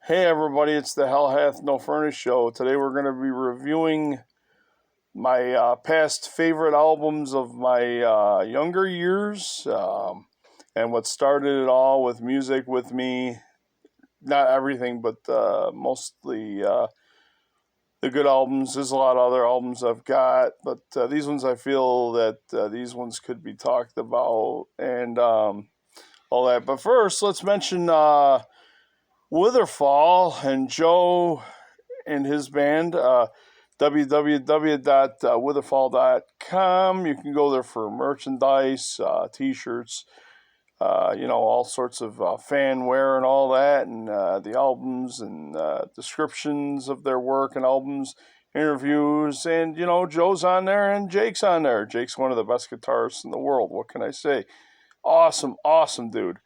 Hey everybody, it's the Hell Hath No Furney Show. Today we're going to be reviewing my past favorite albums of my younger years, and what started it all with music with me. Not everything, but mostly the good albums. There's a lot of other albums I've got, but these ones I feel that these ones could be talked about and all that. But first, let's mention Witherfall and Joe and his band, www.witherfall.com. You can go there for merchandise, t-shirts, all sorts of fan wear and all that, and the albums and descriptions of their work and albums, interviews, and, Joe's on there and Jake's on there. Jake's one of the best guitarists in the world. What can I say? Awesome, awesome dude.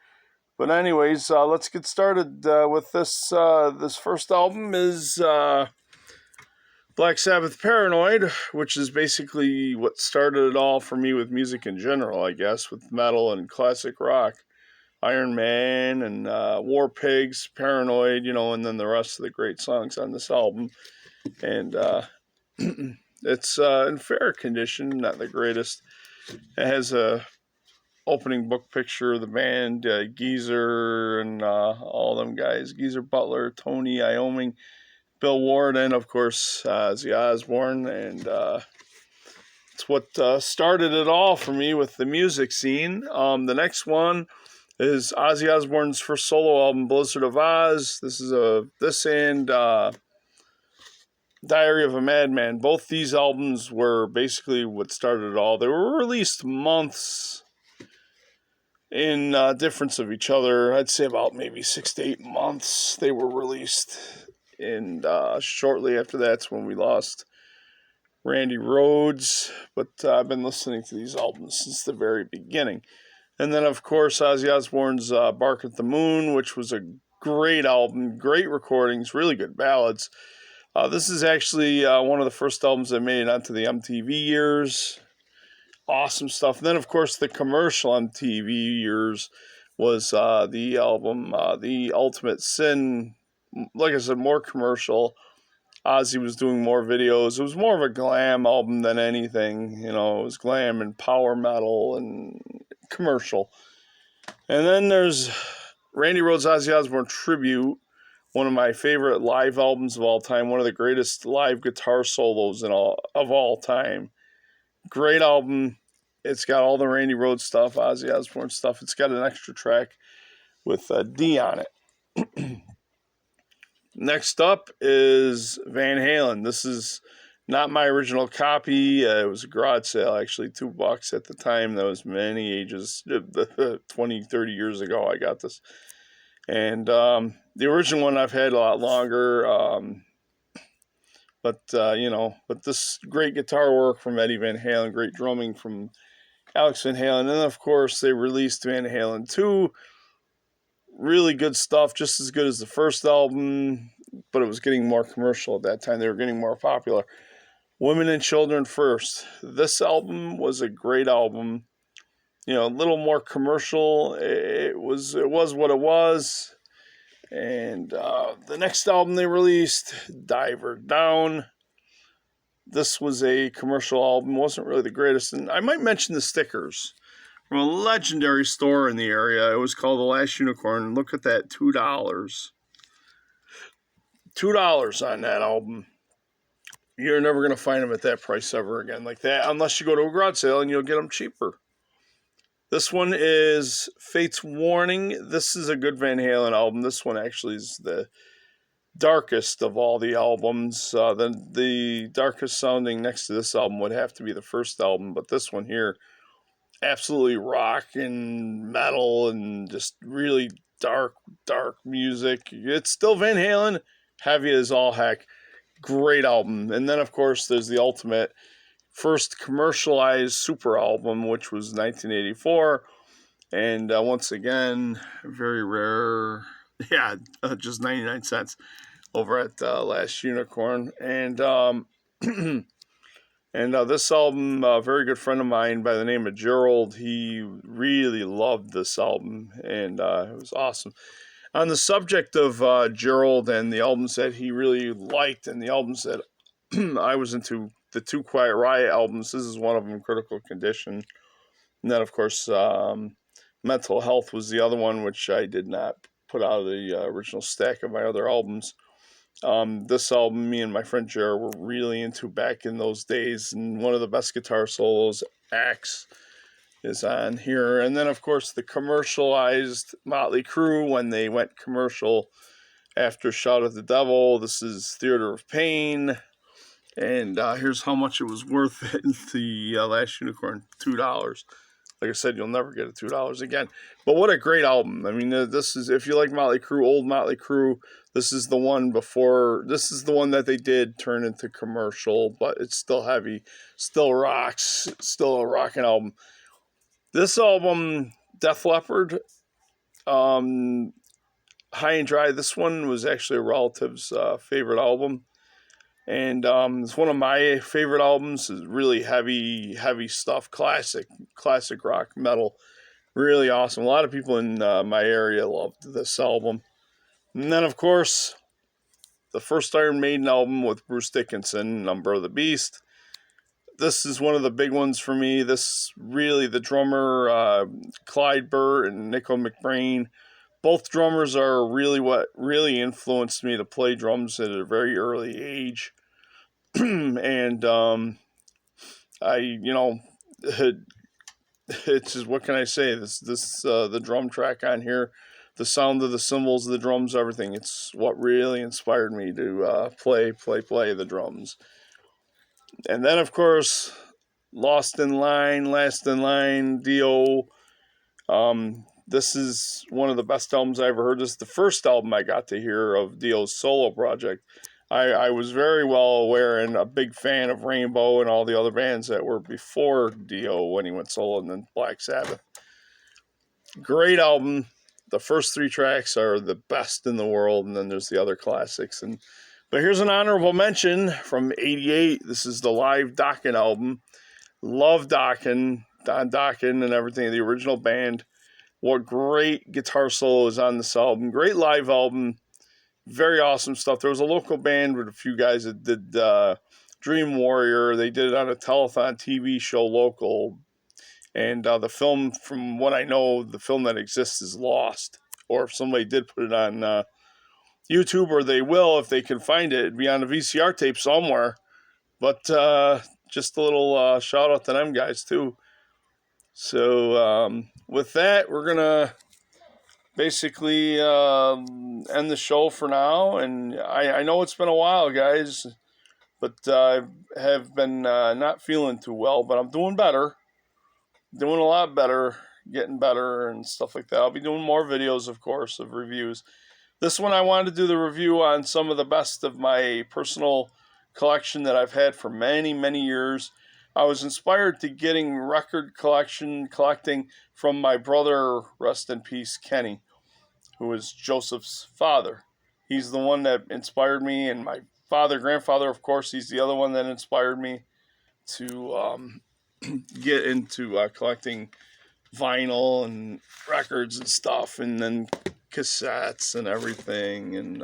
But anyways, let's get started with this. This first album is Black Sabbath Paranoid, which is basically what started it all for me with music in general, I guess, with metal and classic rock. Iron Man and War Pigs, Paranoid, and then the rest of the great songs on this album. And it's in fair condition, not the greatest. It has a opening book picture of the band, Geezer and all them guys, Geezer Butler, Tony Iommi, Bill Ward, and of course Ozzy Osbourne. And it's what started it all for me with the music scene. The next one is Ozzy Osbourne's first solo album, Blizzard of Oz. This is this and Diary of a Madman. Both these albums were basically what started it all. They were released months in difference of each other. I'd say about maybe 6 to 8 months they were released. And shortly after that's when we lost Randy Rhoads. But I've been listening to these albums since the very beginning. And then, of course, Ozzy Osbourne's Bark at the Moon, which was a great album, great recordings, really good ballads. This is actually one of the first albums that made it onto the MTV years. Awesome stuff. And then, of course, the commercial MTV years was the album The Ultimate Sin. Like I said, more commercial. Ozzy was doing more videos. It was more of a glam album than anything. It was glam and power metal and commercial. And then there's Randy Rhoads' Ozzy Osbourne Tribute, one of my favorite live albums of all time, one of the greatest live guitar solos of all time. Great album. It's got all the Randy Rhoads stuff, Ozzy Osbourne stuff. It's got an extra track with D on it. Next up is Van Halen. This is not my original copy. It was a garage sale, actually, $2 at the time. That was many ages, 20, 30 years ago I got this. And the original one I've had a lot longer. But this great guitar work from Eddie Van Halen, great drumming from Alex Van Halen. And then, of course, they released Van Halen 2. Really good stuff, just as good as the first album, but it was getting more commercial at that time. They were getting more popular. Women and Children First. This album was a great album. A little more commercial. It was what it was. And the next album they released, Diver Down. This was a commercial album. Wasn't really the greatest. And I might mention the stickers from a legendary store in the area. It was called The Last Unicorn. Look at that, $2. $2 on that album. You're never going to find them at that price ever again like that, unless you go to a garage sale and you'll get them cheaper. This one is Fate's Warning. This is a good Van Halen album. This one actually is the darkest of all the albums. The darkest sounding next to this album would have to be the first album, but this one here, absolutely rock and metal and just really dark music. It's still Van Halen, heavy as all heck. Great album. And then, of course, there's the ultimate first commercialized super album, which was 1984. And once again, very rare. Yeah, just 99 cents over at Last Unicorn. And this album, a very good friend of mine by the name of Gerald, he really loved this album, and it was awesome. On the subject of Gerald and the albums that he really liked and the albums that I was into, the two Quiet Riot albums, this is one of them, Critical Condition. And then, of course, Mental Health was the other one, which I did not put out of the original stack of my other albums. This album, me and my friend Jared were really into back in those days, and one of the best guitar solos, Axe, is on here. And then, of course, the commercialized Motley Crue when they went commercial after Shout at the Devil. This is Theater of Pain. And here's how much it was worth in the Last Unicorn, $2. Like I said, you'll never get it $2 again. But what a great album. I mean, this is, if you like Motley Crue, old Motley Crue, this is the one before, this is the one that they did turn into commercial, but it's still heavy, still rocks, still a rocking album. This album, Def Leppard, High and Dry, this one was actually a relative's favorite album. And it's one of my favorite albums. It's really heavy stuff, classic rock, metal. Really awesome. A lot of people in my area loved this album. And then, of course, the first Iron Maiden album with Bruce Dickinson, Number of the Beast. This is one of the big ones for me. This really, the drummer, Clyde Burt and Nico McBrain, both drummers are really what really influenced me to play drums at a very early age. And it's just, what can I say? The drum track on here, the sound of the cymbals, the drums, everything. It's what really inspired me to play the drums. And then, of course, Last in Line, Dio. This is one of the best albums I ever heard. This is the first album I got to hear of Dio's solo project. I was very well aware and a big fan of Rainbow and all the other bands that were before Dio when he went solo, and then Black Sabbath. Great album. The first 3 tracks are the best in the world, and then there's the other classics. But here's an honorable mention from '88. This is the live Dokken album. Love Dokken, Don Dokken and everything, the original band. What great guitar solos on this album. Great live album. Very awesome stuff. There was a local band with a few guys that did Dream Warrior. They did it on a telethon TV show local. And the film, from what I know, the film that exists is lost. Or if somebody did put it on YouTube, or they will if they can find it, it'd be on a VCR tape somewhere. But just a little shout out to them guys too. So with that, we're going to basically end the show for now. And I know it's been a while, guys, but I have been not feeling too well, but I'm doing better. Doing a lot better, getting better and stuff like that. I'll be doing more videos, of course, of reviews. This one I wanted to do the review on some of the best of my personal collection that I've had for many, many years. I was inspired to getting record collecting from my brother, rest in peace, Kenny, who was Joseph's father. He's the one that inspired me, and my grandfather, of course, he's the other one that inspired me to get into collecting vinyl and records and stuff, and then cassettes and everything. And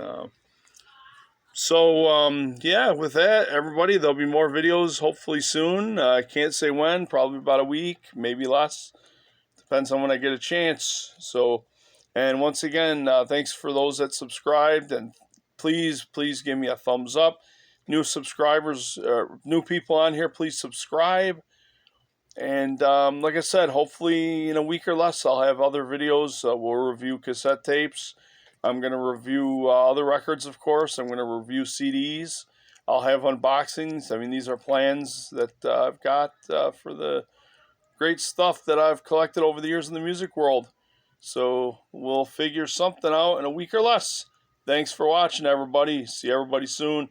yeah, with that, everybody, there'll be more videos hopefully soon. I can't say when, probably about a week, maybe less. Depends on when I get a chance. So, and once again, thanks for those that subscribed, and please give me a thumbs up. New subscribers, new people on here, please subscribe. And like I said, hopefully in a week or less, I'll have other videos. We'll review cassette tapes. I'm going to review other records, of course. I'm going to review CDs. I'll have unboxings. I mean, these are plans that I've got for the great stuff that I've collected over the years in the music world. So we'll figure something out in a week or less. Thanks for watching, everybody. See everybody soon.